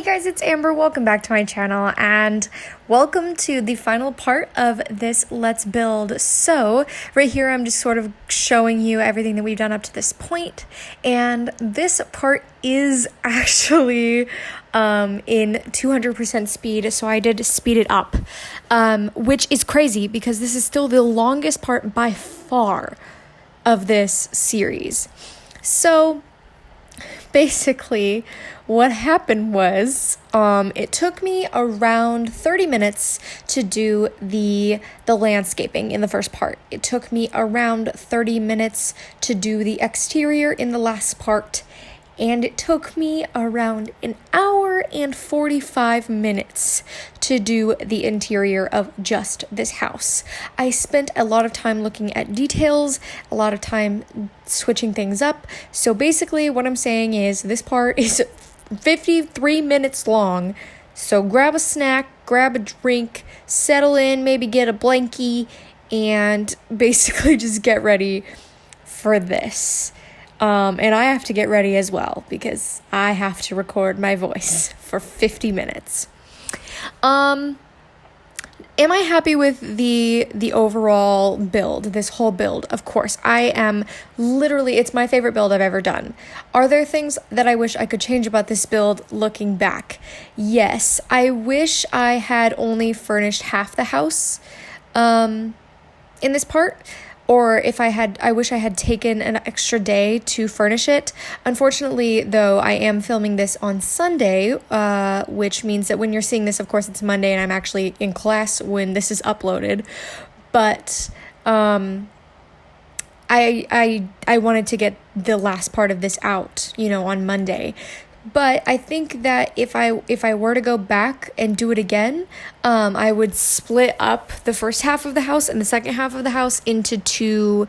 guys, it's Amber. Welcome back to my channel and welcome to the final part of this Let's Build. So right here I'm just sort of showing you everything that we've done up to this point, and this part is actually in 200% speed, so I did speed it up, which is crazy because this is still the longest part by far of this series. So basically what happened was it took me around 30 minutes to do the landscaping in the first part. It took me around 30 minutes to do the exterior in the last part, and it took me around an hour and 45 minutes to do the interior of just this house. I spent a lot of time looking at details, a lot of time switching things up. So basically what I'm saying is this part is 53 minutes long. So grab a snack, grab a drink, settle in, maybe get a blankie, and basically just get ready for this. And I have to get ready as well because I have to record my voice for 50 minutes. Am I happy with the overall build, this whole build? Of course, I am. Literally, it's my favorite build I've ever done. Are there things that I wish I could change about this build looking back? Yes, I wish I had only furnished half the house in this part. Or I wish I had taken an extra day to furnish it. Unfortunately, though, I am filming this on Sunday, which means that when you're seeing this, of course, it's Monday, and I'm actually in class when this is uploaded. But I wanted to get the last part of this out, on Monday. But I think that if I were to go back and do it again, I would split up the first half of the house and the second half of the house into two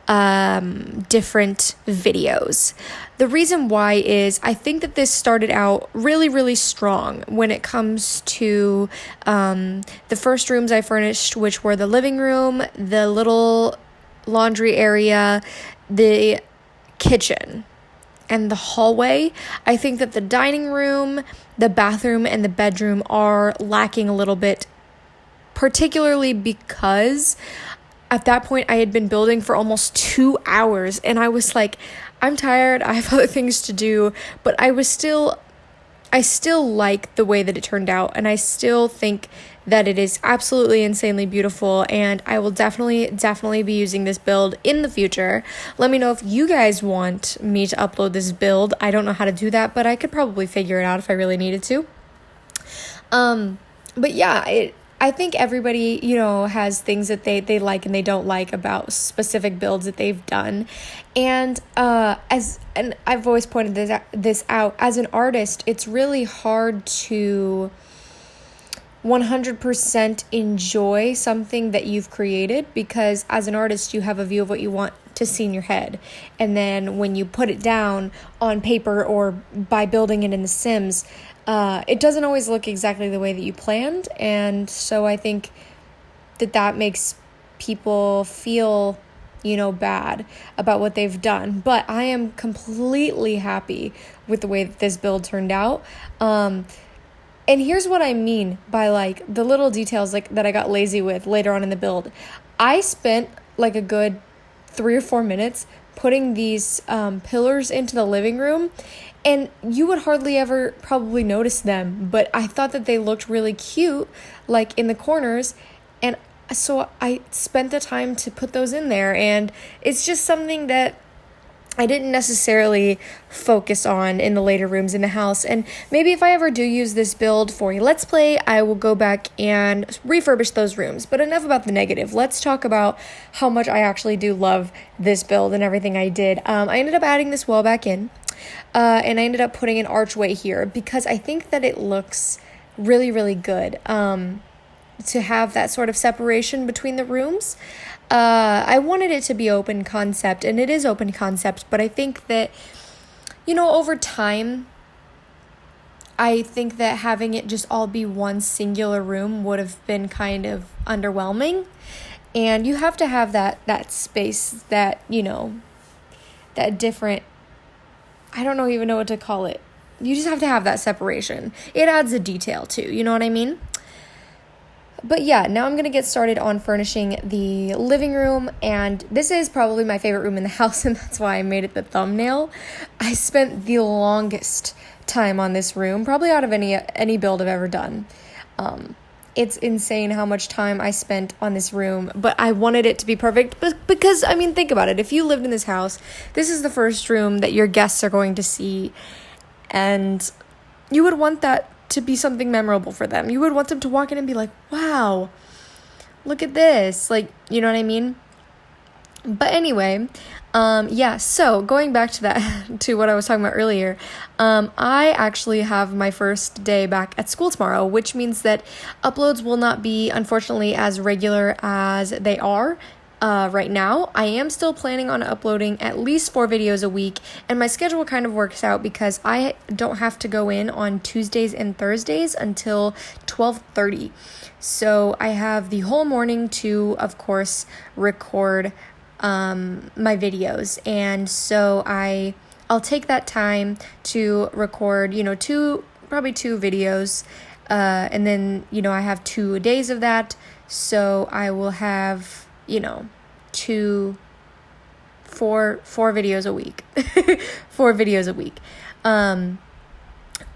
different videos. The reason why is I think that this started out really, really strong when it comes to the first rooms I furnished, which were the living room, the little laundry area, the kitchen, and the hallway. I think that the dining room, the bathroom, and the bedroom are lacking a little bit, particularly because at that point I had been building for almost 2 hours, and I was like, I'm tired, I have other things to do, but I still like the way that it turned out, and I still think that it is absolutely insanely beautiful, and I will definitely be using this build in the future. Let me know if you guys want me to upload this build. I don't know how to do that, but I could probably figure it out if I really needed to. But yeah, I think everybody, has things that they like and they don't like about specific builds that they've done. And and I've always pointed this out, as an artist, it's really hard to 100% enjoy something that you've created, because as an artist you have a view of what you want to see in your head, and then when you put it down on paper or by building it in The Sims, it doesn't always look exactly the way that you planned. And so I think that makes people feel bad about what they've done. But I am completely happy with the way that this build turned out. And here's what I mean by the little details that I got lazy with later on in the build. I spent a good 3 or 4 minutes putting these pillars into the living room, and you would hardly ever probably notice them, but I thought that they looked really cute in the corners, and so I spent the time to put those in there. And it's just something that I didn't necessarily focus on in the later rooms in the house. And maybe if I ever do use this build for a Let's Play, I will go back and refurbish those rooms. But enough about the negative. Let's talk about how much I actually do love this build and everything I did. I ended up adding this wall back in, and I ended up putting an archway here because I think that it looks really, really good to have that sort of separation between the rooms. I wanted it to be open concept, and it is open concept, but I think that, over time, I think that having it just all be one singular room would have been kind of underwhelming. And you have to have that space, that, that different, I don't even know what to call it. you just have to have that separation. It adds a detail too, you know what I mean? But yeah, now I'm going to get started on furnishing the living room, and this is probably my favorite room in the house, and that's why I made it the thumbnail. I spent the longest time on this room, probably out of any build I've ever done. It's insane how much time I spent on this room, but I wanted it to be perfect because, I mean, think about it. If you lived in this house, this is the first room that your guests are going to see, and you would want that to be something memorable for them. You would want them to walk in and be like, wow, look at this. Like, you know what I mean? But anyway, so going back to that, to what I was talking about earlier, I actually have my first day back at school tomorrow, which means that uploads will not be, unfortunately, as regular as they are. Right now, I am still planning on uploading at least 4 videos a week, and my schedule kind of works out because I don't have to go in on Tuesdays and Thursdays until 12:30. So I have the whole morning to, of course, record my videos, and so I'll take that time to record, probably 2 videos, and then, I have 2 days of that, so I will have, 4 videos a week. 4 videos a week. I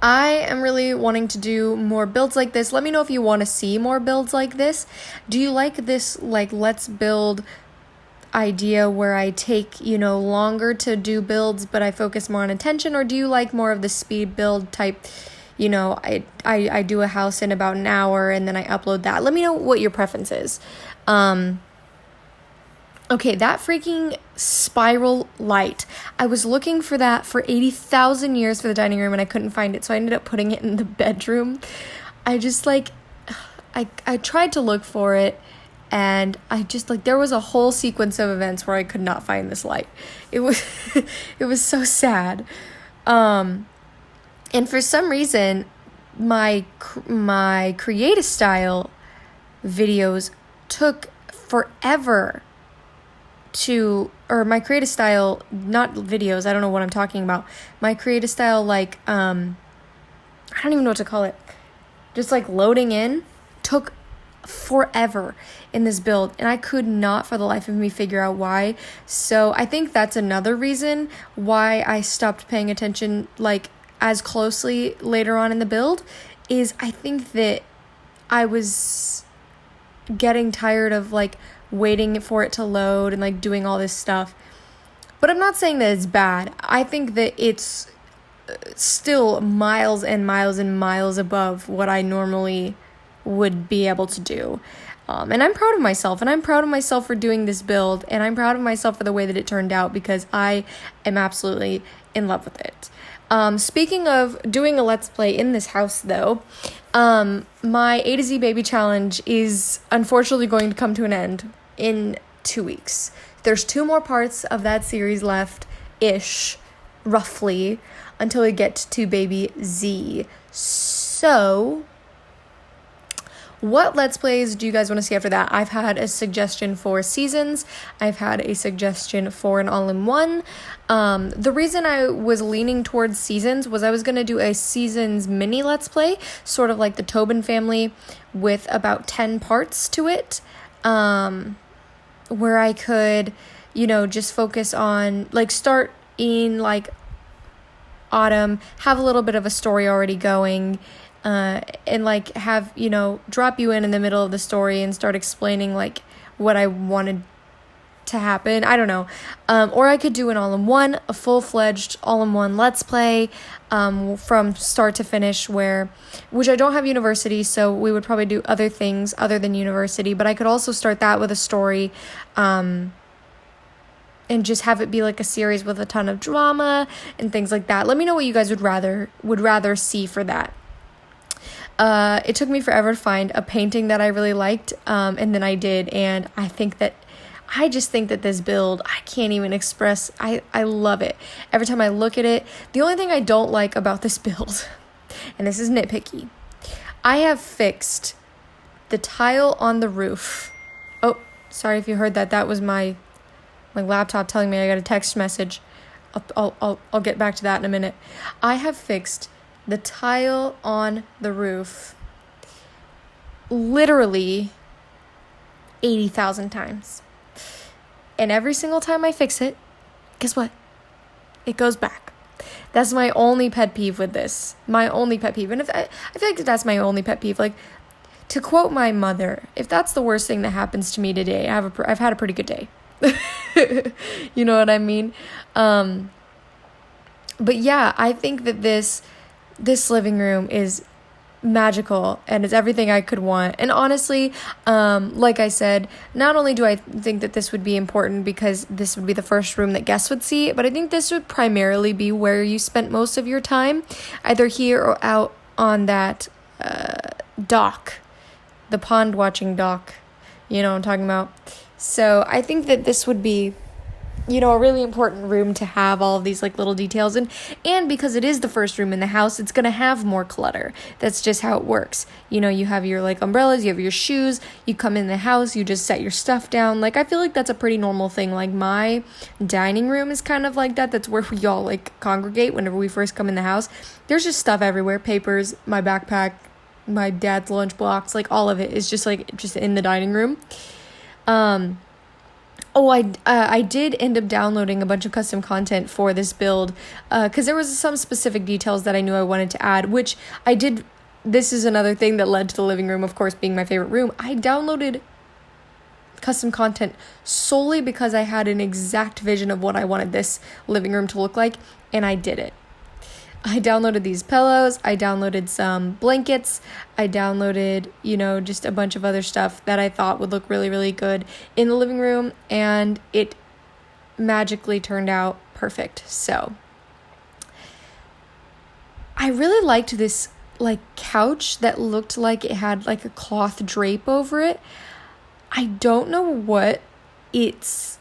am really wanting to do more builds like this. Let me know if you want to see more builds like this. Do you like this, let's build idea where I take, longer to do builds, but I focus more on attention? Or do you like more of the speed build type, I do a house in about an hour and then I upload that? Let me know what your preference is. Okay, that freaking spiral light. I was looking for that for 80,000 years for the dining room and I couldn't find it, so I ended up putting it in the bedroom. I just I tried to look for it, and I just there was a whole sequence of events where I could not find this light. It was it was so sad. And for some reason my creative style videos took forever or my creative style, not videos, I don't know what I'm talking about. My creative style, I don't even know what to call it. Just loading in took forever in this build, and I could not for the life of me figure out why. So I think that's another reason why I stopped paying attention as closely later on in the build, is I think that I was getting tired of waiting for it to load and doing all this stuff. But I'm not saying that it's bad. I think that it's still miles and miles and miles above what I normally would be able to do. And I'm proud of myself, and I'm proud of myself for doing this build, and I'm proud of myself for the way that it turned out, because I am absolutely in love with it. Speaking of doing a Let's Play in this house, though, my A to Z Baby Challenge is unfortunately going to come to an end in 2 weeks. There's 2 more parts of that series left-ish, roughly, until we get to Baby Z. So, what Let's Plays do you guys want to see after that? I've had a suggestion for seasons. I've had a suggestion for an all-in-one. The reason I was leaning towards seasons was I was going to do a seasons mini Let's Play, sort of like the Tobin family, with about 10 parts to it, where I could, just focus on, start in, autumn, have a little bit of a story already going, and have, drop you in the middle of the story and start explaining what I wanted to happen. I don't know. Or I could do an all-in-one, a full-fledged all-in-one Let's Play, from start to finish, which I don't have university, so we would probably do other things other than university, but I could also start that with a story, and just have it be a series with a ton of drama and things like that. Let me know what you guys would rather see for that. It took me forever to find a painting that I really liked, and then I did, and I just think that this build, I can't even express, I love it. Every time I look at it, the only thing I don't like about this build, and this is nitpicky, I have fixed the tile on the roof. Oh, sorry if you heard that. That was my laptop telling me I got a text message. I'll get back to that in a minute. I have fixed the tile on the roof literally 80,000 times. And every single time I fix it, guess what? It goes back. That's my only pet peeve with this. My only pet peeve. And if I feel like that's my only pet peeve. Like, to quote my mother, if that's the worst thing that happens to me today, I've had a pretty good day. You know what I mean? But yeah, I think that this living room is magical and it's everything I could want. And honestly, like I said, not only do I think that this would be important because this would be the first room that guests would see, but I think this would primarily be where you spent most of your time, either here or out on that dock, the pond watching dock. You know what I'm talking about? So I think that this would be, you know, a really important room to have all of these like little details in. And because it is the first room in the house, it's going to have more clutter. That's just how it works. You know, you have your like umbrellas, you have your shoes, you come in the house, you just set your stuff down. Like, I feel like that's a pretty normal thing. Like, my dining room is kind of like that. That's where we all like congregate whenever we first come in the house. There's just stuff everywhere, papers, my backpack, my dad's lunch box, like all of it is just like just in the dining room. I did end up downloading a bunch of custom content for this build because there was some specific details that I knew I wanted to add, which I did. This is another thing that led to the living room, of course, being my favorite room. I downloaded custom content solely because I had an exact vision of what I wanted this living room to look like, and I did it. I downloaded these pillows, I downloaded some blankets, I downloaded, you know, just a bunch of other stuff that I thought would look really, really good in the living room, and it magically turned out perfect. So I really liked this like couch that looked like it had like a cloth drape over it. I don't know what it's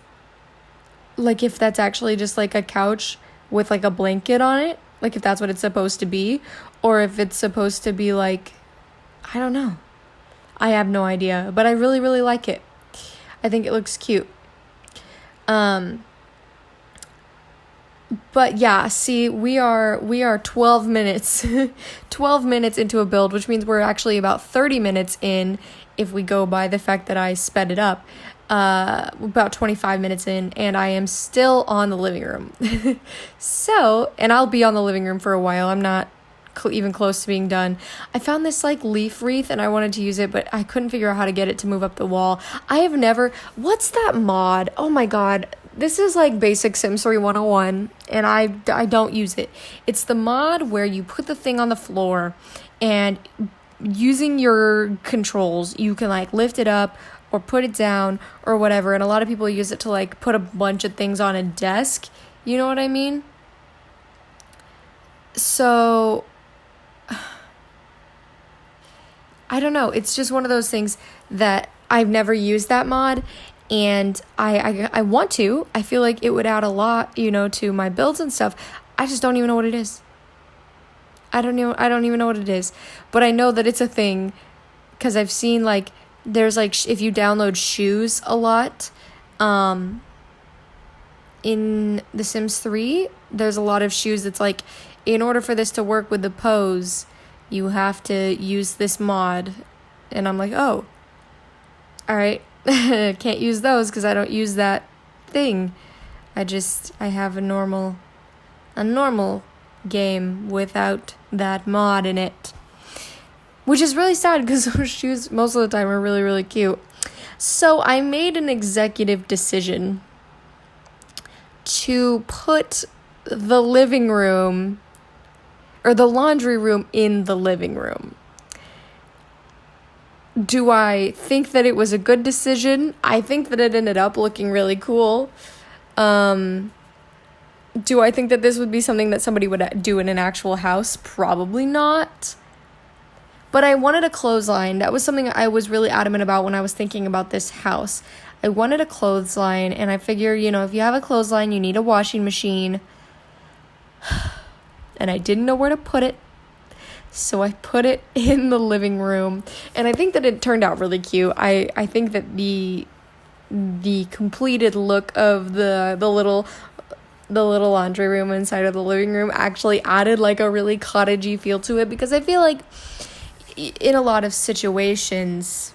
like, if that's actually just like a couch with like a blanket on it. Like, if that's what it's supposed to be, or if it's supposed to be like, I don't know. I have no idea, but I really, really like it. I think it looks cute. But yeah, see, we are 12 minutes, 12 minutes into a build, which means we're actually about 30 minutes in if we go by the fact that I sped it up. About 25 minutes in, and I am still on the living room. So, and I'll be on the living room for a while. I'm not even close to being done. I found this like leaf wreath and I wanted to use it, but I couldn't figure out how to get it to move up the wall. What's that mod? Oh my god. This is like basic Sims 3 101, and I don't use it. It's the mod where you put the thing on the floor, and using your controls, you can like lift it up or put it down or whatever. And a lot of people use it to like put a bunch of things on a desk. You know what I mean? So I don't know. It's just one of those things that I've never used that mod, and I want to. I feel like it would add a lot, you know, to my builds and stuff. I just don't even know what it is. I don't even know what it is. But I know that it's a thing because I've seen like there's like if you download shoes a lot in The Sims 3, there's a lot of shoes that's like, in order for this to work with the pose, you have to use this mod. And I'm like, oh, all right. Can't use those because I don't use that thing. I have a normal game without that mod in it. Which is really sad because those shoes most of the time are really, really cute. So I made an executive decision to put the living room or the laundry room in the living room. Do I think that it was a good decision? I think that it ended up looking really cool. Do I think that this would be something that somebody would do in an actual house? Probably not. But I wanted a clothesline. That was something I was really adamant about when I was thinking about this house. I wanted a clothesline, and I figure, you know, if you have a clothesline, you need a washing machine. And I didn't know where to put it, so I put it in the living room. And I think that it turned out really cute. I think that the completed look of the little the little laundry room inside of the living room actually added like a really cottagey feel to it, because I feel like in a lot of situations,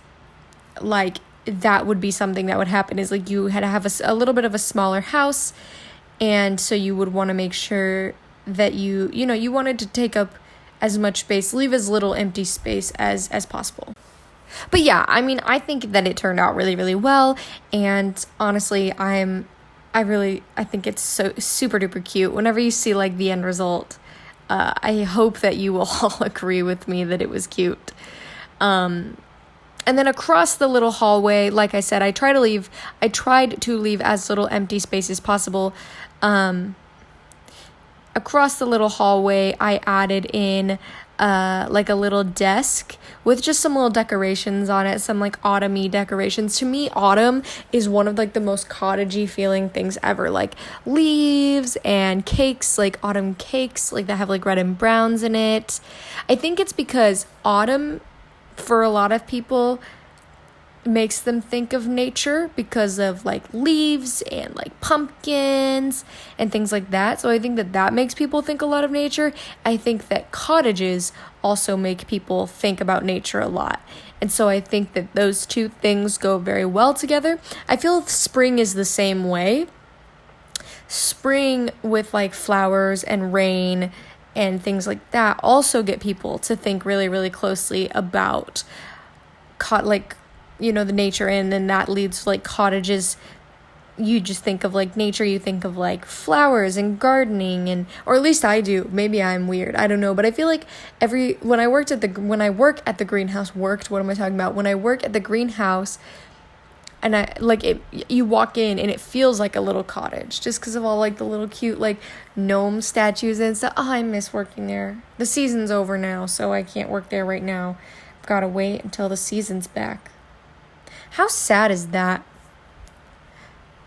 like, that would be something that would happen, is like you had to have a little bit of a smaller house, and so you would want to make sure that you wanted to take up as much space, leave as little empty space as possible. But yeah, I mean, I think that it turned out really, really well, and honestly, I think it's so super duper cute. Whenever you see like the end result, I hope that you will all agree with me that it was cute. And then across the little hallway, like I said, I tried to leave as little empty space as possible. Across the little hallway, I added in like a little desk with just some little decorations on it, some like autumn-y decorations. To me, autumn is one of like the most cottagey feeling things ever, like leaves and cakes, like autumn cakes, like that have like red and browns in it. I think it's because autumn, for a lot of people, makes them think of nature because of like leaves and like pumpkins and things like that. So I think that makes people think a lot of nature. I think that cottages also make people think about nature a lot. And so I think that those two things go very well together. I feel spring is the same way. Spring with like flowers and rain and things like that also get people to think really, really closely about the nature, and then that leads to like cottages. You just think of like nature, you think of like flowers and gardening, or at least I do. Maybe I'm weird, I don't know, but I feel like when I work at the greenhouse, when I work at the greenhouse, and I like it, you walk in and it feels like a little cottage just because of all like the little cute like gnome statues and stuff. Oh, I miss working there. The season's over now, so I can't work there right now. I've got to wait until the season's back. How sad is that?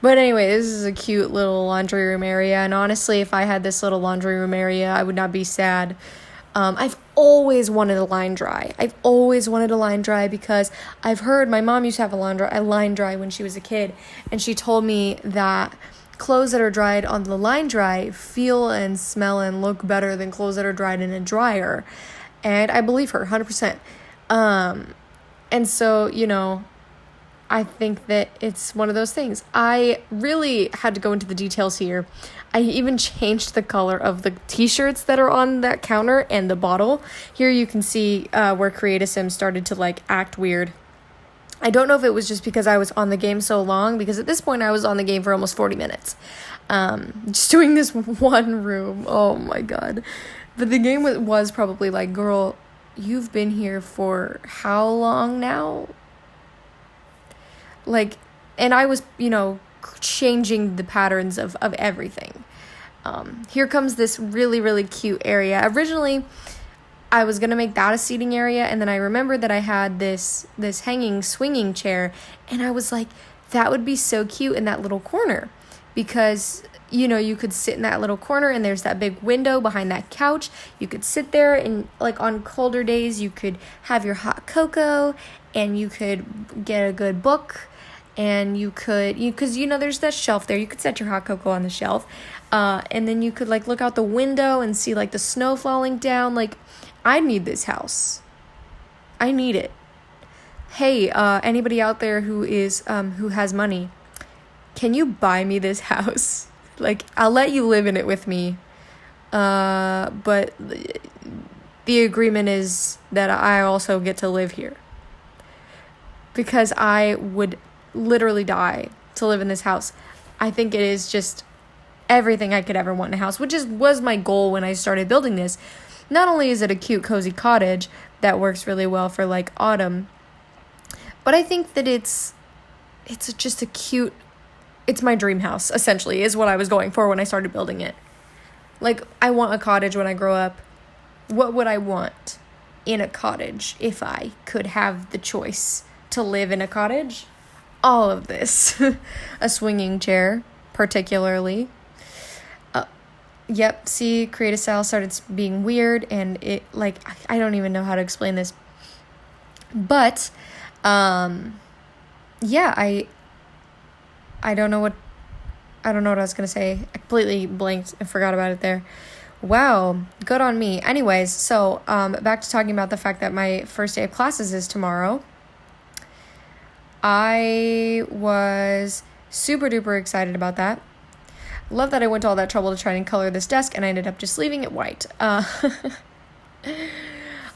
But anyway, this is a cute little laundry room area, and honestly, if I had this little laundry room area, I would not be sad. I've always wanted a line dry. Because I've heard my mom used to have a line dry when she was a kid, and she told me that clothes that are dried on the line dry feel and smell and look better than clothes that are dried in a dryer. And I believe her 100%. And so, I think that it's one of those things. I really had to go into the details here. I even changed the color of the t-shirts that are on that counter and the bottle. Here you can see where Create-A-Sim started to like act weird. I don't know if it was just because I was on the game so long, because at this point I was on the game for almost 40 minutes. Just doing this one room. Oh my God. But the game was probably like, girl, you've been here for how long now? Like, and I was, changing the patterns of everything. Here comes this really, really cute area. Originally, I was going to make that a seating area, and then I remembered that I had this hanging swinging chair, and I was like, that would be so cute in that little corner, because, you could sit in that little corner, and there's that big window behind that couch. You could sit there, and like on colder days, you could have your hot cocoa, and you could get a good book. And because there's that shelf there, you could set your hot cocoa on the shelf, and then you could like look out the window and see like the snow falling down. Like, I need this house. I need it. Hey, anybody out there who has money, can you buy me this house? Like, I'll let you live in it with me, but the agreement is that I also get to live here, because I would literally die to live in this house. I think it is just everything I could ever want in a house, which was my goal when I started building this. Not only is it a cute, cozy cottage that works really well for like autumn, but I think that it's just it's my dream house, essentially, is what I was going for when I started building it. Like, I want a cottage when I grow up. What would I want in a cottage if I could have the choice to live in a cottage? All of this. A swinging chair, particularly. Yep, see, creative style started being weird, and it, like, I don't even know how to explain this. But, yeah, I don't know I don't know what I was going to say. I completely blanked and forgot about it there. Wow, good on me. Anyways, so back to talking about the fact that my first day of classes is tomorrow. I was super duper excited about that. Love that I went to all that trouble to try and color this desk, and I ended up just leaving it white.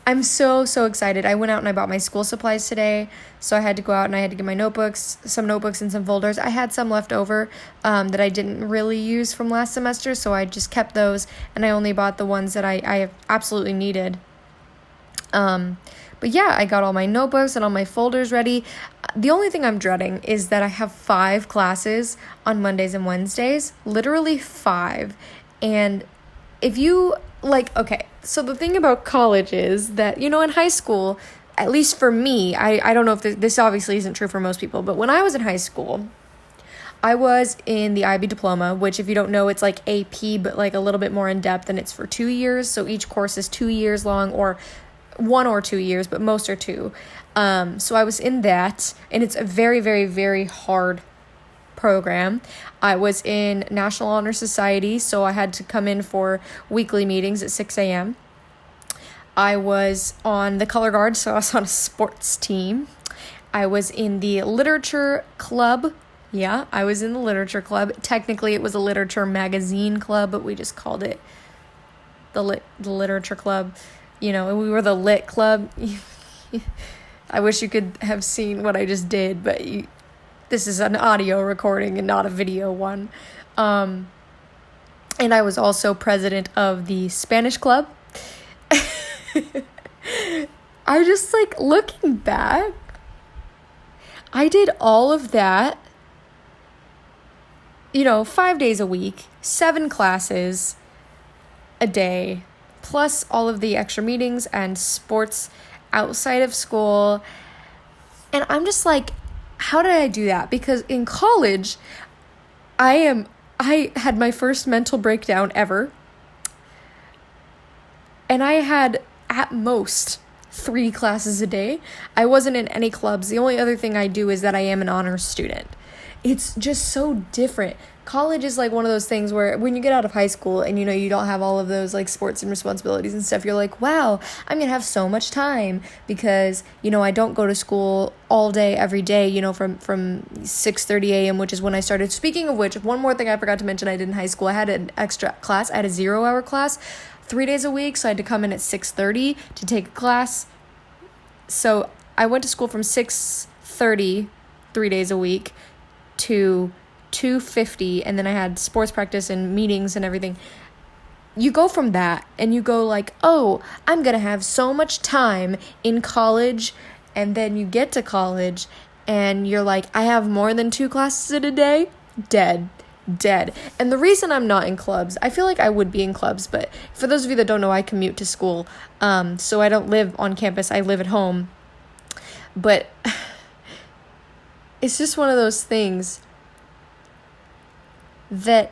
I'm so excited. I went out and I bought my school supplies today, so I had to go out and I had to get my notebooks, some notebooks and some folders. I had some left over that I didn't really use from last semester, so I just kept those, and I only bought the ones that I absolutely needed. But yeah, I got all my notebooks and all my folders ready. The only thing I'm dreading is that I have 5 classes on Mondays and Wednesdays, literally 5. And if you, okay, so the thing about college is that, in high school, at least for me, I don't know if this obviously isn't true for most people, but when I was in high school, I was in the IB diploma, which if you don't know, it's like AP, but like a little bit more in depth, and it's for 2 years. So each course is 2 years long, or 1 or 2 years, but most are 2. So I was in that, and it's a very, very, very hard program. I was in National Honor Society, so I had to come in for weekly meetings at 6 a.m. I was on the color guard, so I was on a sports team. I was in the literature club. Yeah, I was in the literature club. Technically, it was a literature magazine club, but we just called it the literature club. We were the lit club. I wish you could have seen what I just did, but this is an audio recording and not a video one. And I was also president of the Spanish club. I just, looking back, I did all of that, 5 days a week, 7 classes a day, plus all of the extra meetings and sports outside of school. And I'm just how did I do that? Because in college, I had my first mental breakdown ever. And I had at most 3 classes a day. I wasn't in any clubs. The only other thing I do is that I am an honors student. It's just so different. College is one of those things where when you get out of high school and you don't have all of those sports and responsibilities and stuff, you're like, wow, I'm gonna have so much time because I don't go to school all day every day, from 6:30 a.m., which is when I started. Speaking of which, one more thing I forgot to mention I did in high school, I had an extra class. I had a 0-hour class 3 days a week, so I had to come in at 6:30 to take a class. So I went to school from 6:30 3 days a week to 2:50, and then I had sports practice and meetings and everything. You go from that and you go oh, I'm gonna have so much time in college, and then you get to college and you're I have more than 2 classes in a day. Dead. And the reason I'm not in clubs, I feel I would be in clubs, but for those of you that don't know, I commute to school, so I don't live on campus, I live at home. But it's just one of those things that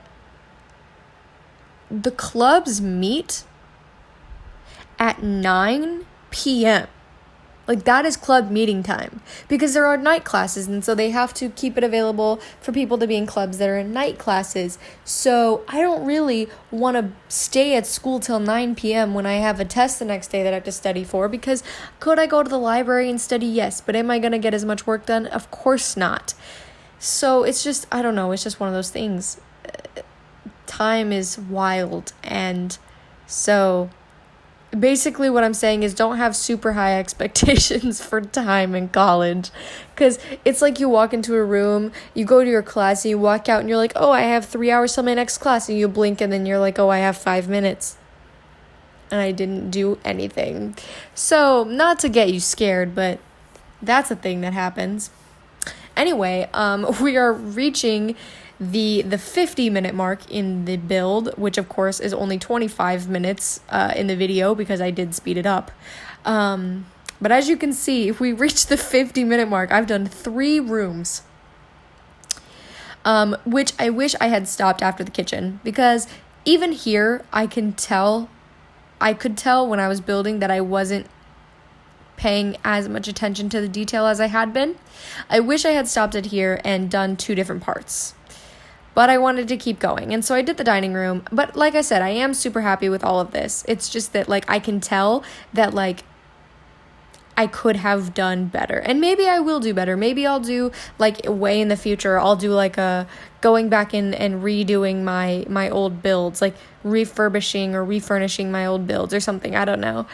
the clubs meet at 9 p.m. That is club meeting time, because there are night classes, and so they have to keep it available for people to be in clubs that are in night classes. So I don't really want to stay at school till 9 p.m. when I have a test the next day that I have to study for, because could I go to the library and study? Yes, but am I going to get as much work done? Of course not. So it's just, I don't know, it's just one of those things. Time is wild, and so basically what I'm saying is don't have super high expectations for time in college, because it's you walk into a room, you go to your class, and you walk out and you're oh, I have 3 hours till my next class, and you blink and then you're oh, I have 5 minutes and I didn't do anything. So not to get you scared, but that's a thing that happens. Anyway, we are reaching the 50-minute mark in the build, which of course is only 25 minutes in the video because I did speed it up. But as you can see, if we reach the 50-minute mark, I've done 3 rooms, which I wish I had stopped after the kitchen, because even here I could tell when I was building that I wasn't paying as much attention to the detail as I had been. I wish I had stopped it here and done 2 different parts. but I wanted to keep going. And so I did the dining room. But like I said, I am super happy with all of this. It's just that, like, I can tell that, like, I could have done better. And maybe I will do better. Maybe I'll do, like, way in the future, I'll do, like, a going back in and redoing my old builds, like refurbishing or refurnishing my old builds or something. I don't know.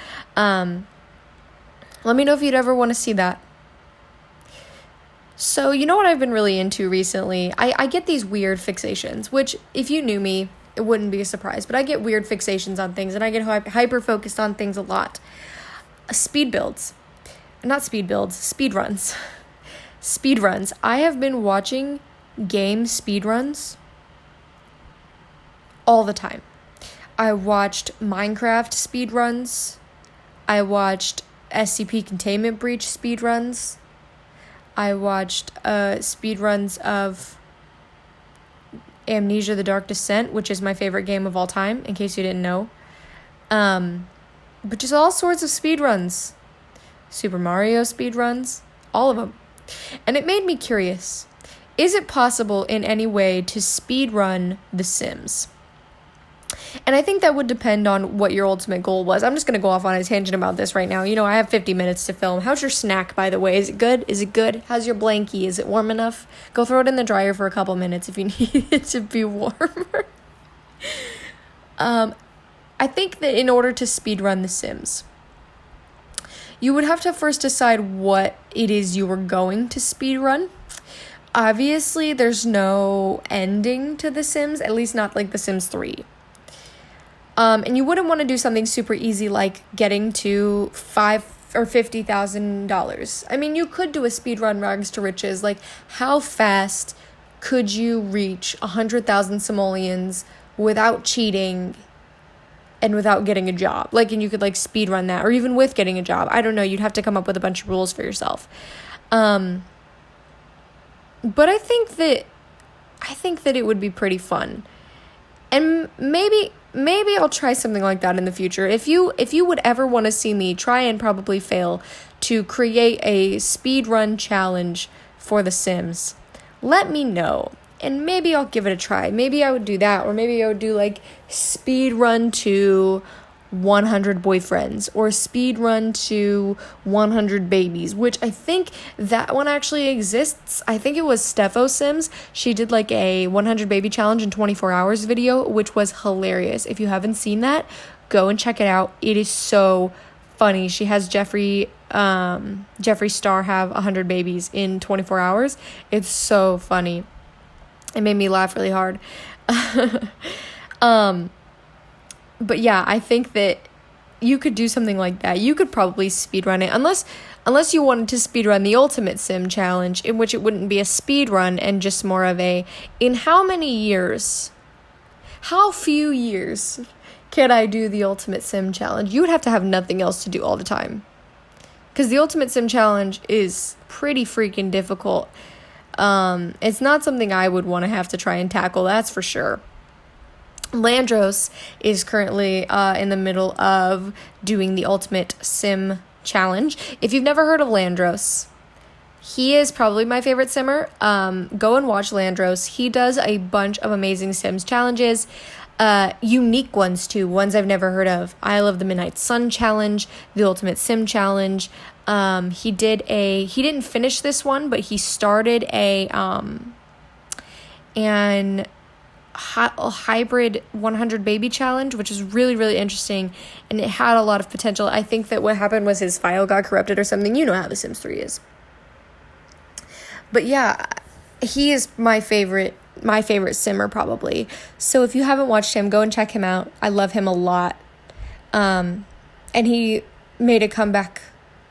Let me know if you'd ever want to see that. So, you know what I've been really into recently? I get these weird fixations, which, if you knew me, it wouldn't be a surprise. But I get weird fixations on things, and I get hyper-focused on things a lot. Speed builds. Not speed builds, speed runs. Speed runs. I have been watching game speed runs all the time. I watched Minecraft speed runs. I watched SCP Containment Breach speed runs. I watched speed runs of Amnesia: The Dark Descent, which is my favorite game of all time, in case you didn't know. But just all sorts of speed runs. Super Mario speed runs, all of them. And it made me curious. Is it possible in any way to speed run The Sims? And I think that would depend on what your ultimate goal was. I'm just going to go off on a tangent about this right now. You know, I have 50 minutes to film. How's your snack, by the way? Is it good? Is it good? How's your blankie? Is it warm enough? Go throw it in the dryer for a couple minutes if you need it to be warmer. I think that in order to speedrun The Sims, you would have to first decide what it is you were going to speedrun. Obviously, there's no ending to The Sims, at least not like The Sims 3. And you wouldn't want to do something super easy like getting to $5,000 or $50,000. I mean, you could do a speedrun rags to riches. Like, how fast could you reach 100,000 simoleons without cheating and without getting a job? Like, and you could like speedrun that, or even with getting a job. I don't know. You'd have to come up with a bunch of rules for yourself. But I think that it would be pretty fun. And maybe I'll try something like that in the future. If you would ever want to see me try and probably fail to create a speedrun challenge for The Sims, let me know. And maybe I'll give it a try. Maybe I would do that, or maybe I would do like speedrun to 100 boyfriends, or speedrun to 100 babies, which I think that one actually exists. I think it was Steffo Sims. She did like a 100 baby challenge in 24 hours video, which was hilarious. If you haven't seen that, go and check it out. It is so funny. She has Jeffree Star have 100 babies in 24 hours. It's so funny. It made me laugh really hard. But yeah, I think that you could do something like that. You could probably speedrun it, unless you wanted to speedrun the Ultimate Sim Challenge, in which it wouldn't be a speedrun and just more of a, in how few years can I do the Ultimate Sim Challenge? You would have to have nothing else to do all the time, because the Ultimate Sim Challenge is pretty freaking difficult. It's not something I would want to have to try and tackle, that's for sure. Landros is currently in the middle of doing the Ultimate Sim Challenge. If you've never heard of Landros, he is probably my favorite simmer. Go and watch Landros. He does a bunch of amazing Sims challenges, unique ones too, ones I've never heard of. I Love the Midnight Sun Challenge, the Ultimate Sim Challenge. He didn't finish this one, but he started an hybrid 100 baby challenge, which is really, really interesting, and it had a lot of potential. I think that what happened was his file got corrupted or something. You know how The Sims 3 is. But yeah, he is my favorite simmer probably. So if you haven't watched him, go and check him out. I love him a lot. And he made a comeback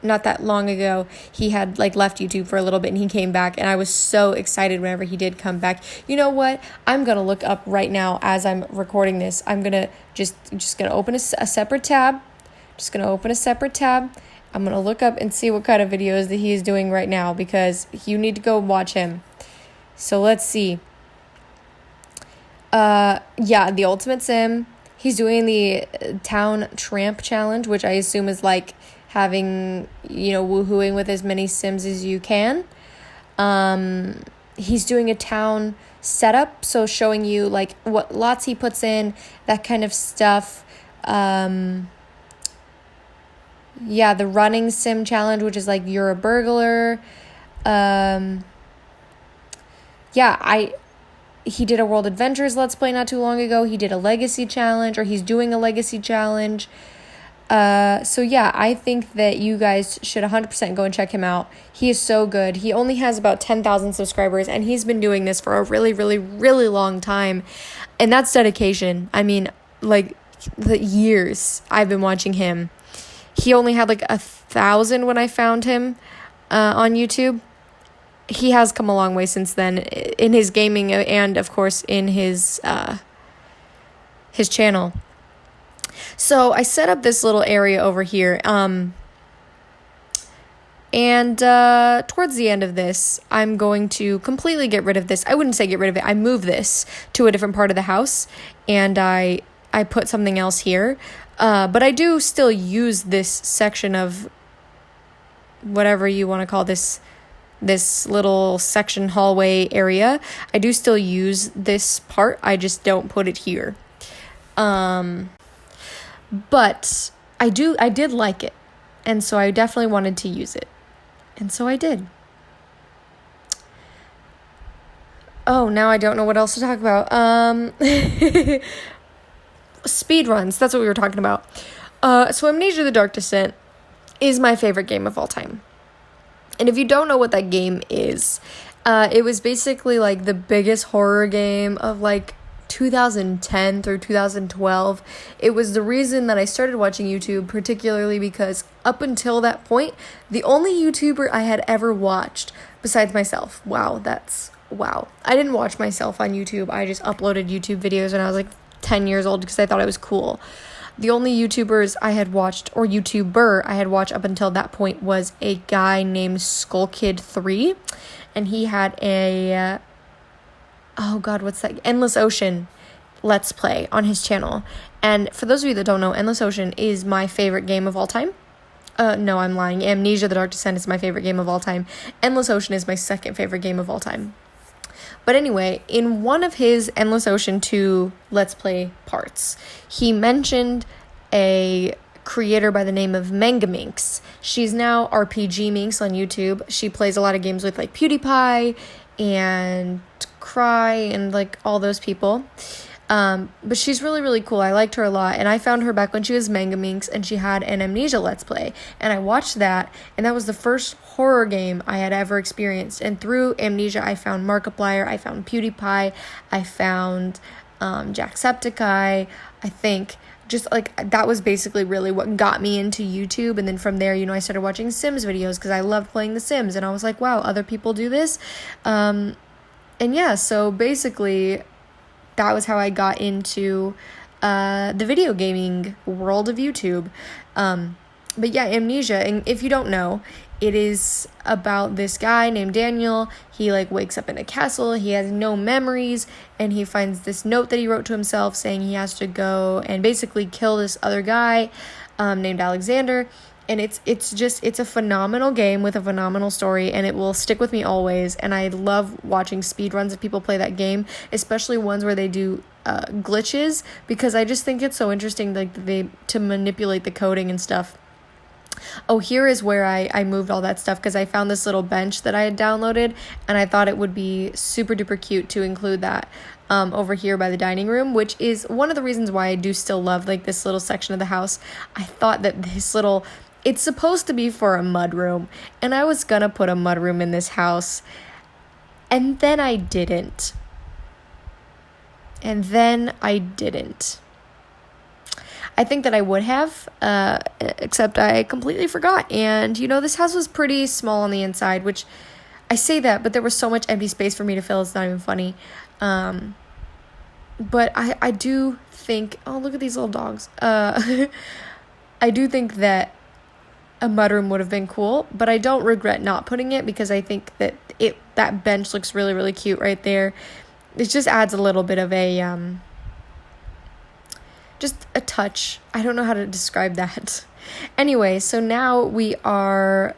not that long ago. He had like left YouTube for a little bit and he came back, and I was so excited whenever he did come back. You know what? I'm going to look up right now as I'm recording this. I'm going to just going to open a separate tab. Just going to open a separate tab. I'm going to look up and see what kind of videos that he is doing right now, because you need to go watch him. So let's see. Yeah, the Ultimate Sim. He's doing the Town Tramp Challenge, which I assume is like having, woohooing with as many Sims as you can. he's doing a town setup, so showing you like what lots he puts in, that kind of stuff. The running sim challenge, which is like you're a burglar. He did a World Adventures Let's Play not too long ago. He did a Legacy Challenge, or he's doing a Legacy Challenge. I think that you guys should 100% go and check him out. He is so good. He only has about 10,000 subscribers, and he's been doing this for a really, really, really long time. And that's dedication. I mean, like, the years I've been watching him. He only had like 1,000 when I found him on YouTube. He has come a long way since then in his gaming and, of course, in his channel. So I set up this little area over here. And towards the end of this, I'm going to completely get rid of this. I wouldn't say get rid of it. I move this to a different part of the house, and I put something else here. But I do still use this section of whatever you want to call this little section hallway area. I do still use this part. I just don't put it here. But I did like it. And so I definitely wanted to use it. And so I did. Oh, now I don't know what else to talk about. Speed runs. That's what we were talking about. So Amnesia: The Dark Descent is my favorite game of all time. And if you don't know what that game is, it was basically like the biggest horror game of like 2010 through 2012. It was the reason that I started watching YouTube, particularly because up until that point, the only YouTuber I had ever watched besides myself. Wow. I didn't watch myself on YouTube. I just uploaded YouTube videos when I was like 10 years old because I thought it was cool. The only YouTubers I had watched, or YouTuber I had watched up until that point, was a guy named SkullKid3, and he had a Endless Ocean Let's Play on his channel. And for those of you that don't know, Endless Ocean is my favorite game of all time. No, I'm lying. Amnesia: The Dark Descent is my favorite game of all time. Endless Ocean is my second favorite game of all time. But anyway, in one of his Endless Ocean 2 Let's Play parts, he mentioned a creator by the name of Manga Minx. She's now RPG Minx on YouTube. She plays a lot of games with like PewDiePie and Cry and like all those people. But she's really, really cool. I liked her a lot, and I found her back when she was Manga Minx, and she had an Amnesia Let's Play, and I watched that, and that was the first horror game I had ever experienced. And through Amnesia, I found Markiplier, I found PewDiePie, I found Jacksepticeye. I think just like that was basically really what got me into YouTube. And then from there, I started watching Sims videos because I loved playing The Sims, and I was like, wow, other people do this. So basically that was how I got into the video gaming world of YouTube. Amnesia, and if you don't know, it is about this guy named Daniel. He wakes up in a castle, he has no memories, and he finds this note that he wrote to himself saying he has to go and basically kill this other guy named Alexander. And it's a phenomenal game with a phenomenal story, and it will stick with me always. And I love watching speedruns of people play that game, especially ones where they do glitches, because I just think it's so interesting to manipulate the coding and stuff. Oh, here is where I moved all that stuff, because I found this little bench that I had downloaded, and I thought it would be super duper cute to include that over here by the dining room, which is one of the reasons why I do still love this little section of the house. I thought that it's supposed to be for a mudroom, and I was gonna put a mudroom in this house, and then I didn't. I think that I would have, except I completely forgot. And, this house was pretty small on the inside, which I say that, but there was so much empty space for me to fill, it's not even funny. But I do think, oh, look at these little dogs. I do think that a mudroom would have been cool, but I don't regret not putting it, because I think that that bench looks really, really cute right there. It just adds a little bit of just a touch. I don't know how to describe that. Anyway, so now we are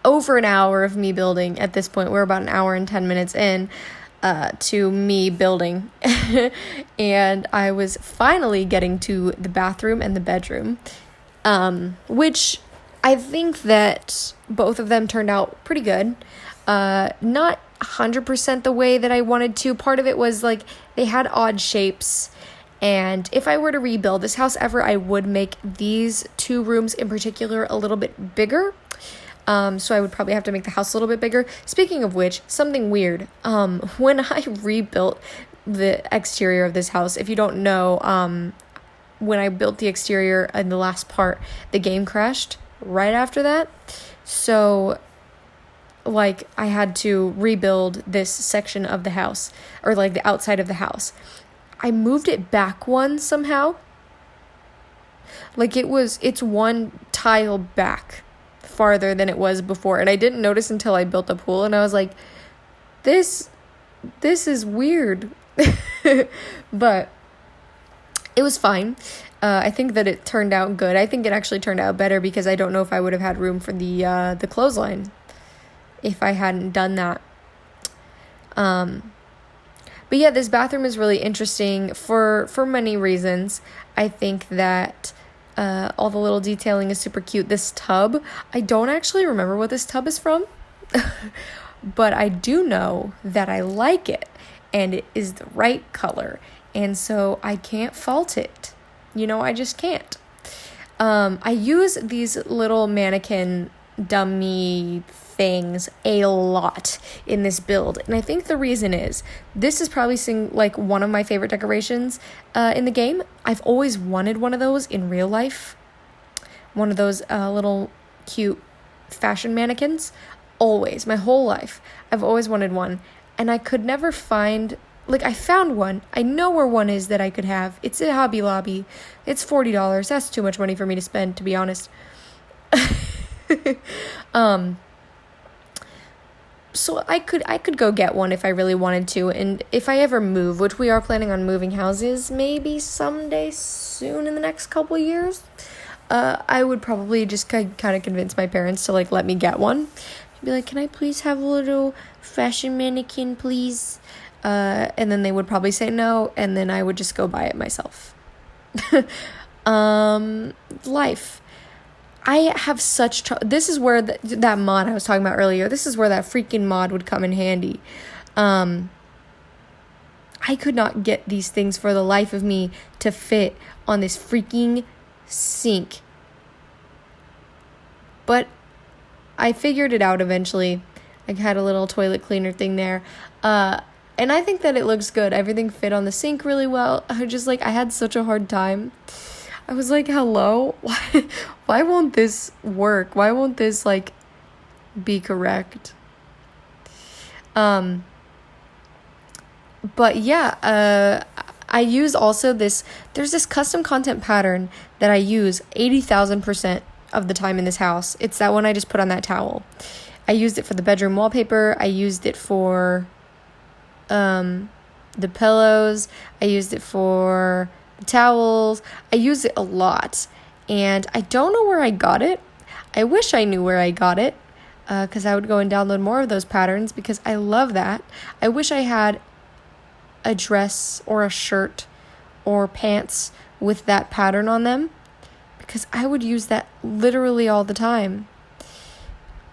over an hour of me building at this point. We're about an hour and 10 minutes in to me building. And I was finally getting to the bathroom and the bedroom, which I think that both of them turned out pretty good. Not 100% the way that I wanted to. Part of it was like they had odd shapes. And if I were to rebuild this house ever, I would make these 2 rooms in particular a little bit bigger. So I would probably have to make the house a little bit bigger. Speaking of which, something weird. When I rebuilt the exterior of this house, if you don't know, when I built the exterior in the last part, the game crashed right after that. So, like, I had to rebuild this section of the house, or like the outside of the house. I moved it back one somehow. Like it's one tile back farther than it was before. And I didn't notice until I built the pool, and I was like, this is weird. But it was fine. I think that it turned out good. I think it actually turned out better because I don't know if I would have had room for the clothesline if I hadn't done that. But yeah, this bathroom is really interesting for many reasons. I think that all the little detailing is super cute. This tub, I don't actually remember what this tub is from, but I do know that I like it and it is the right color. And so I can't fault it. I just can't. I use these little mannequin dummy things a lot in this build, and I think the reason is this is probably like one of my favorite decorations in the game. I've always wanted one of those in real life, one of those little cute fashion mannequins. Always, my whole life, I've always wanted one, and I could never find, like, I found one. I know where one is that I could have. It's at Hobby Lobby. It's $40. That's too much money for me to spend, to be honest. So I could go get one if I really wanted to, and if I ever move, which we are planning on moving houses maybe someday soon in the next couple years, I would probably just kind of convince my parents to like let me get one. I'd be like, can I please have a little fashion mannequin, please? And then they would probably say no, and then I would just go buy it myself. Life. I have such trouble. This is where that mod I was talking about earlier, this is where that freaking mod would come in handy. I could not get these things for the life of me to fit on this freaking sink. But I figured it out eventually. I had a little toilet cleaner thing there. And I think that it looks good. Everything fit on the sink really well. I had such a hard time. I was like, hello? Why won't this work? Why won't this, like, be correct? But yeah, I use also there's this custom content pattern that I use 80,000% of the time in this house. It's that one I just put on that towel. I used it for the bedroom wallpaper. I used it for the pillows. I used it for the towels. I use it a lot, and I don't know where I got it. I wish I knew where I got it, because I would go and download more of those patterns because I love that. I wish I had a dress or a shirt or pants with that pattern on them, because I would use that literally all the time.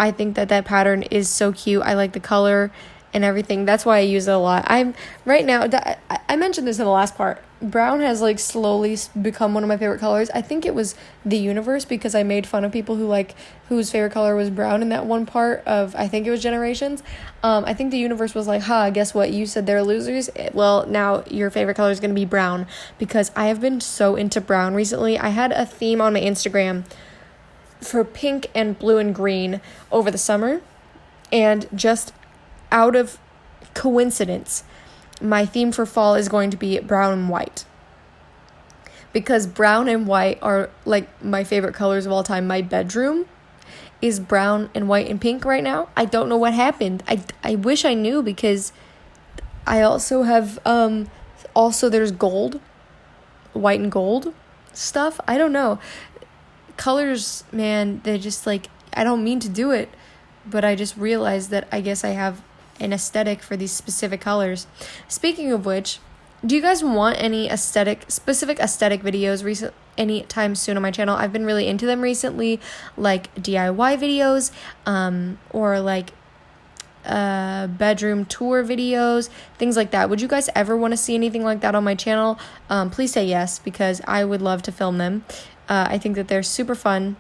I think that pattern is so cute. I like the color and everything. That's why I use it a lot. I mentioned this in the last part. Brown has like slowly become one of my favorite colors. I think it was the universe, because I made fun of people whose favorite color was brown in that one part of, I think it was Generations. I think the universe was like, guess what? You said they're losers. Well, now your favorite color is going to be brown, because I have been so into brown recently. I had a theme on my Instagram for pink and blue and green over the summer, and just out of coincidence, my theme for fall is going to be brown and white, because brown and white are like my favorite colors of all time. My bedroom is brown and white and pink right now. I don't know what happened. I wish I knew, because I also have there's gold, white and gold stuff. I don't know. Colors, man, they're just like, I don't mean to do it, but I just realized that I guess I have an aesthetic for these specific colors. Speaking of which, do you guys want any specific aesthetic videos anytime soon on my channel? I've been really into them recently, like DIY videos, or like bedroom tour videos, things like that. Would you guys ever want to see anything like that on my channel? Please say yes, because I would love to film them. I think that they're super fun.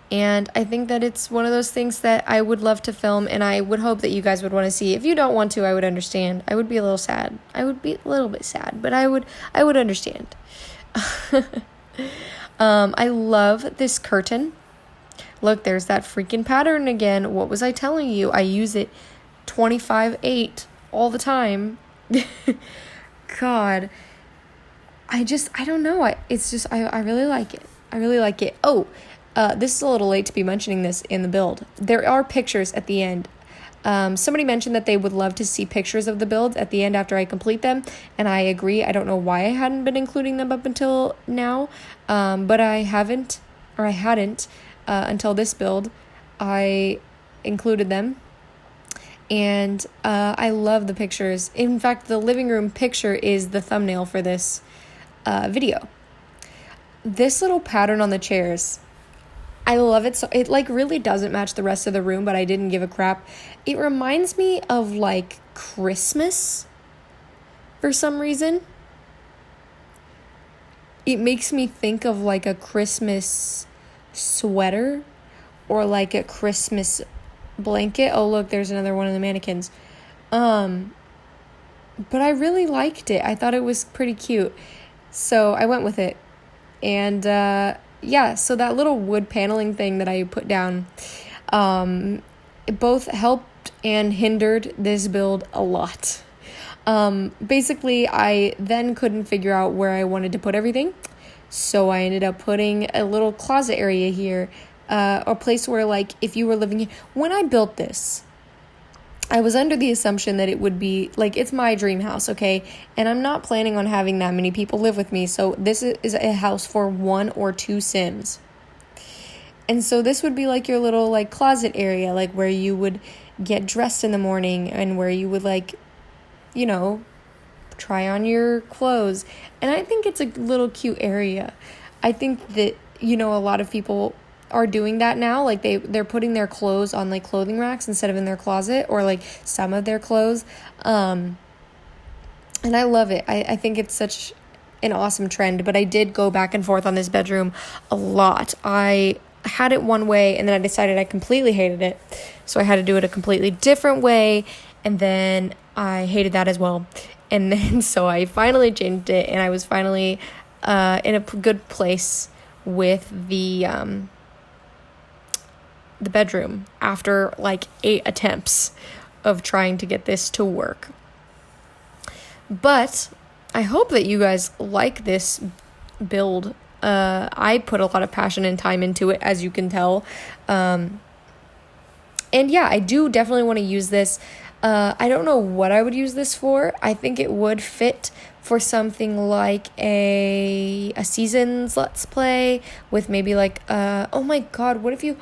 And I think that it's one of those things that I would love to film, and I would hope that you guys would want to see. If you don't want to, I would understand. I would be a little sad. I would be a little bit sad, but I would understand. I love this curtain. Look, there's that freaking pattern again. What was I telling you? I use it 25/8 all the time. God. I don't know. I really like it. I really like it. Oh, this is a little late to be mentioning this in the build. There are pictures at the end. Somebody mentioned that they would love to see pictures of the builds at the end after I complete them, and I agree. I don't know why I hadn't been including them up until now, but I hadn't until this build. I included them, and I love the pictures. In fact, the living room picture is the thumbnail for this video. This little pattern on the chairs, I love it. So it like really doesn't match the rest of the room, but I didn't give a crap. It reminds me of like Christmas for some reason. It makes me think of like a Christmas sweater or like a Christmas blanket. Oh, look, there's another one of the mannequins. But I really liked it. I thought it was pretty cute. So I went with it. And yeah, so that little wood paneling thing that I put down, it both helped and hindered this build a lot. Basically, I then couldn't figure out where I wanted to put everything. So I ended up putting a little closet area here, a place where, like, if you were living here. When I built this, I was under the assumption that it would be, like, it's my dream house, okay? And I'm not planning on having that many people live with me, so this is a house for 1 or 2 Sims. And so this would be, like, your little, like, closet area, like, where you would get dressed in the morning and where you would, like, you know, try on your clothes. And I think it's a little cute area. I think that, you know, a lot of people are doing that now. Like they're putting their clothes on like clothing racks instead of in their closet, or like some of their clothes. And I love it. I think it's such an awesome trend, but I did go back and forth on this bedroom a lot. I had it one way and then I decided I completely hated it. So I had to do it a completely different way, and then I hated that as well. And then so I finally changed it, and I was finally in a good place with the bedroom after like 8 attempts of trying to get this to work. But I hope that you guys like this build. I put a lot of passion and time into it, as you can tell. And yeah, I do definitely want to use this. I don't know what I would use this for. I think it would fit for something like a seasons let's play with maybe like oh my god, what if you,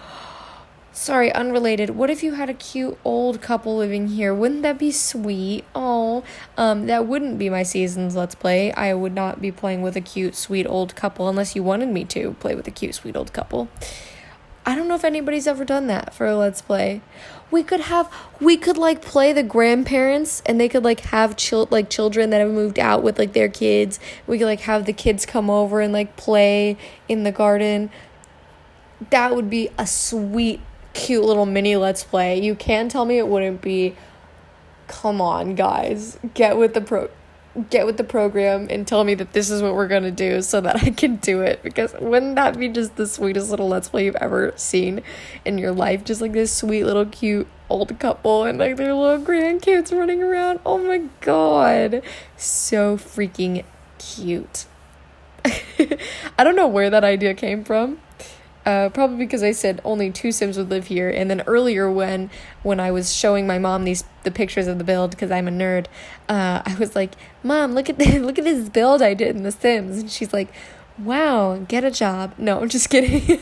sorry, unrelated, what if you had a cute old couple living here? Wouldn't that be sweet? Oh, that wouldn't be my seasons let's play. I would not be playing with a cute sweet old couple unless you wanted me to play with a cute sweet old couple. I don't know if anybody's ever done that for a let's play. We could like play the grandparents, and they could like have children that have moved out with like their kids. We could like have the kids come over and like play in the garden. That would be a sweet, cute little mini let's play. You can tell me it wouldn't be. Come on, guys. Get with the program and tell me that this is what we're going to do so that I can do it, because wouldn't that be just the sweetest little let's play you've ever seen in your life? Just like this sweet little cute old couple and like their little grandkids running around. Oh my god, so freaking cute. I don't know where that idea came from. Probably because I said only 2 Sims would live here, and then earlier when I was showing my mom the pictures of the build, because I'm a nerd, I was like, Mom, look at this build I did in The Sims, and she's like, wow, get a job. No, I'm just kidding.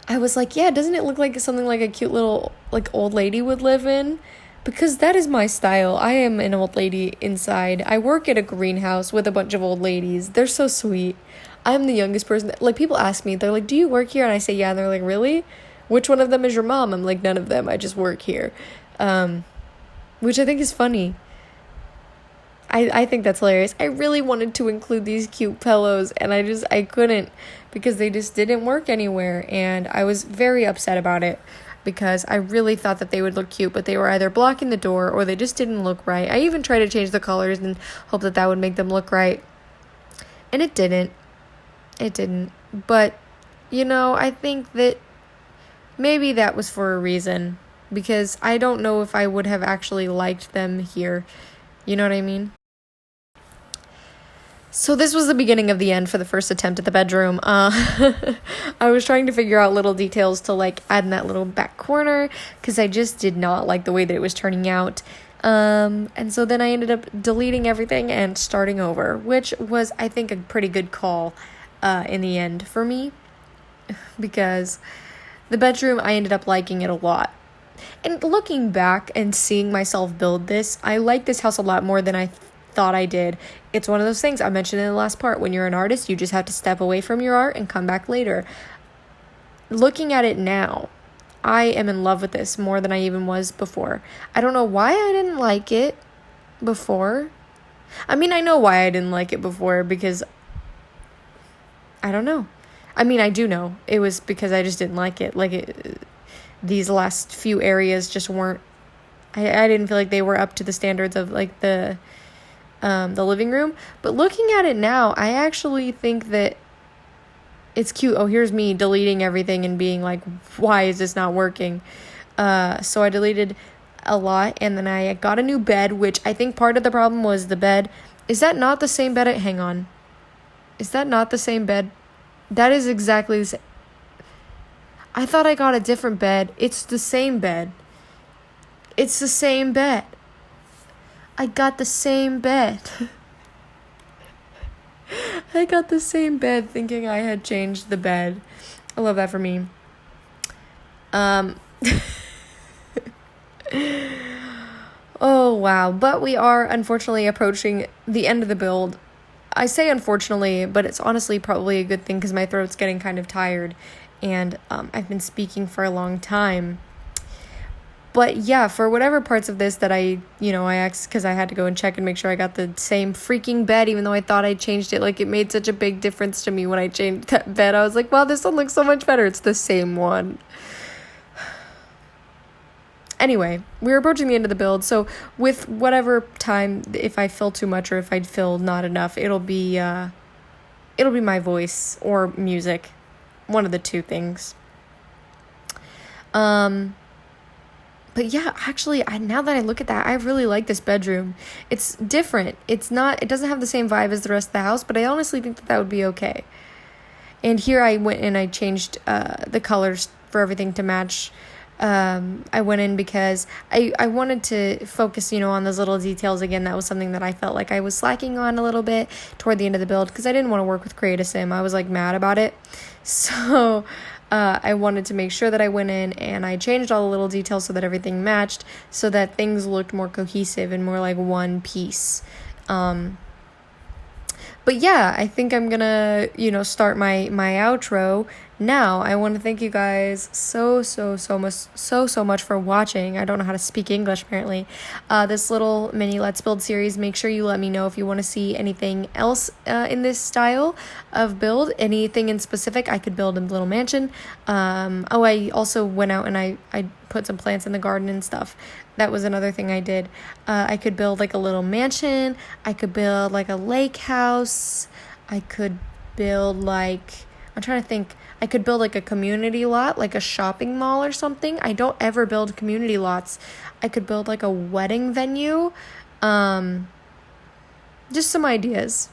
I I was like, yeah, doesn't it look like something like a cute little, like, old lady would live in? Because that is my style. I am an old lady inside. I work at a greenhouse with a bunch of old ladies. They're so sweet. I'm the youngest person. Like, people ask me, they're like, do you work here? And I say, yeah. And they're like, really? Which one of them is your mom? I'm like, none of them. I just work here. Which I think is funny. I think that's hilarious. I really wanted to include these cute pillows, and I couldn't because they just didn't work anywhere, and I was very upset about it because I really thought that they would look cute, but they were either blocking the door or they just didn't look right. I even tried to change the colors and hope that would make them look right, and it didn't. It didn't. But, I think that maybe that was for a reason, because I don't know if I would have actually liked them here. You know what I mean? So this was the beginning of the end for the first attempt at the bedroom. I was trying to figure out little details to add in that little back corner because I just did not like the way that it was turning out. And so then I ended up deleting everything and starting over, which was, I think, a pretty good call in the end for me, because the bedroom, I ended up liking it a lot. And looking back and seeing myself build this, I like this house a lot more than I thought I did. It's one of those things I mentioned in the last part. When you're an artist, you just have to step away from your art and come back later. Looking at it now, I am in love with this more than I even was before. I don't know why I didn't like it before. I mean, I know why I didn't like it before, because I don't know. I mean, I do know. It was because I just didn't like it. These last few areas just weren't, I didn't feel like they were up to the standards of the living room. But looking at it now, I actually think that it's cute. Oh, here's me deleting everything and being like, why is this not working? So I deleted a lot, and then I got a new bed, which I think part of the problem was the bed. Is that not the same bed? Hang on. Is that not the same bed? That is exactly the same. I thought I got a different bed. It's the same bed. It's the same bed. I got the same bed. I got the same bed thinking I had changed the bed. I love that for me. Oh, wow. But we are unfortunately approaching the end of the build. I say unfortunately, but it's honestly probably a good thing because my throat's getting kind of tired. And I've been speaking for a long time. But yeah, for whatever parts of this that I asked, because I had to go and check and make sure I got the same freaking bed, even though I thought I changed it. It made such a big difference to me when I changed that bed. I was like, wow, this one looks so much better. It's the same one. Anyway, we're approaching the end of the build. So with whatever time, if I fill too much or if I fill not enough, it'll be my voice or music. One of the two things. But yeah, actually, now that I look at that, I really like this bedroom. It's different. It doesn't have the same vibe as the rest of the house, but I honestly think that would be okay. And here I went and I changed the colors for everything to match. I went in because I wanted to focus, on those little details again. That was something that I felt like I was slacking on a little bit toward the end of the build because I didn't want to work with Create a Sim. I was mad about it. So I wanted to make sure that I went in and I changed all the little details so that everything matched, so that things looked more cohesive and more like one piece. But yeah, I think I'm gonna, start my outro now. I want to thank you guys so much for watching. I don't know how to speak English, apparently. This little mini Let's Build series. Make sure you let me know if you want to see anything else in this style of build. Anything in specific, I could build a little mansion. I also went out and I put some plants in the garden and stuff. That was another thing I did. I could build a little mansion. I could build a lake house. I could build I'm trying to think. I could build a community lot, a shopping mall or something. I don't ever build community lots. I could build a wedding venue. Just some ideas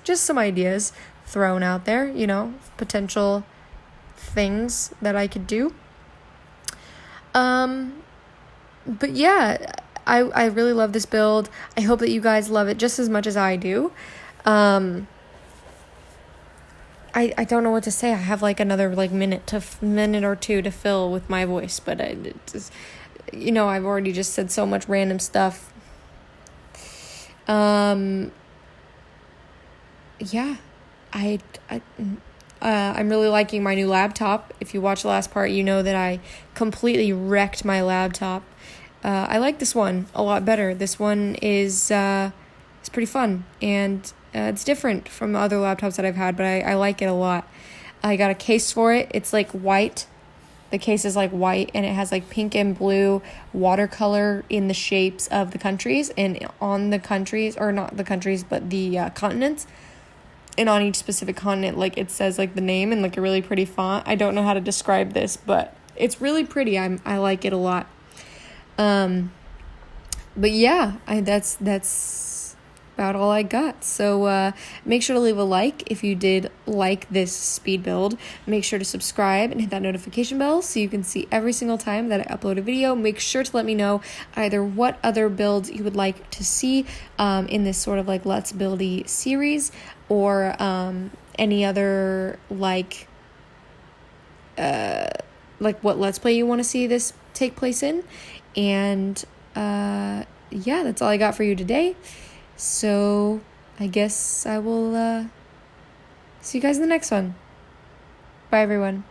thrown out there, potential things that I could do. But yeah, I really love this build. I hope that you guys love it just as much as I do. I I don't know what to say. I have like another like minute or two to fill with my voice, but I've already just said so much random stuff. Yeah, I'm really liking my new laptop. If you watch the last part, you know that I completely wrecked my laptop. I like this one a lot better. This one is it's pretty fun, and it's different from other laptops that I've had, but I like it a lot. I got a case for it. It's like white. The case is like white, and it has like pink and blue watercolor in the shapes of the countries, and on the countries, or not the countries, but the continents. And on each specific continent, like it says like the name in like a really pretty font. I don't know how to describe this, but it's really pretty. I like it a lot. But yeah, that's about all I got. So make sure to leave a like if you did like this speed build. Make sure to subscribe and hit that notification bell so you can see every single time that I upload a video. Make sure to let me know either what other builds you would like to see in this sort of like Let's Buildy series, or any other like what Let's Play you want to see this take place in. And yeah, that's all I got for you today. So I guess I will see you guys in the next one. Bye, everyone.